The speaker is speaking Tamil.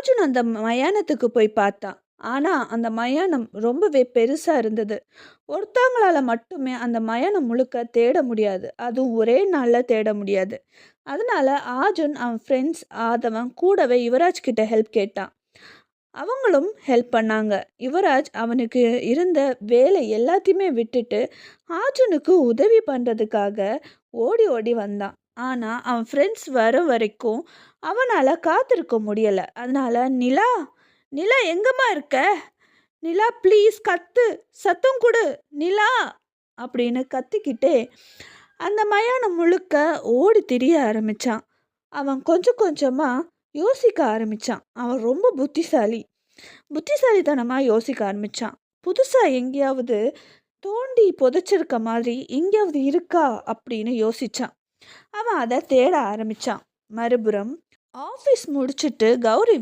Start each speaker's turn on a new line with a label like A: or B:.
A: அர்ஜுன் அந்த மயானத்துக்கு போய் பார்த்தான். ஆனா, அந்த மயானம் ரொம்பவே பெருசா இருந்தது. ஒருத்தவங்களால மட்டுமே அந்த மயானம் முழுக்க தேட முடியாது. அதுவும் ஒரே நாள்ல தேட முடியாது. அதனால அர்ஜுன் அவன் ஃப்ரெண்ட்ஸ் ஆதவன் கூடவே யுவராஜ் கிட்ட ஹெல்ப் கேட்டான். அவங்களும் ஹெல்ப் பண்ணாங்க. யுவராஜ் அவனுக்கு இருந்த வேலை எல்லாத்தையுமே விட்டுட்டு அர்ஜுனுக்கு உதவி பண்றதுக்காக ஓடி ஓடி வந்தான். ஆனா, அவன் ஃப்ரெண்ட்ஸ் வர வரைக்கும் அவனால காத்திருக்க முடியல. அதனால, "நிலா, நிலா எங்கம்மா இருக்க? நிலா ப்ளீஸ் கத்து, சத்தம் குடு, நிலா" அப்படின்னு கத்திக்கிட்டே அந்த மயானம் முழுக்க ஓடி திரிய ஆரம்பிச்சான். அவன் கொஞ்சம் கொஞ்சமா யோசிக்க ஆரம்பிச்சான். அவன் ரொம்ப புத்திசாலித்தனமா யோசிக்க ஆரம்பிச்சான். புதுசா எங்கேயாவது தோண்டி புதைச்சிருக்க மாதிரி எங்கேயாவது இருக்கா அப்படின்னு யோசிச்சான். அவன் அதை தேட ஆரம்பிச்சான். மறுபுறம் ஆஃபீஸ் முடிச்சிட்டு கௌரி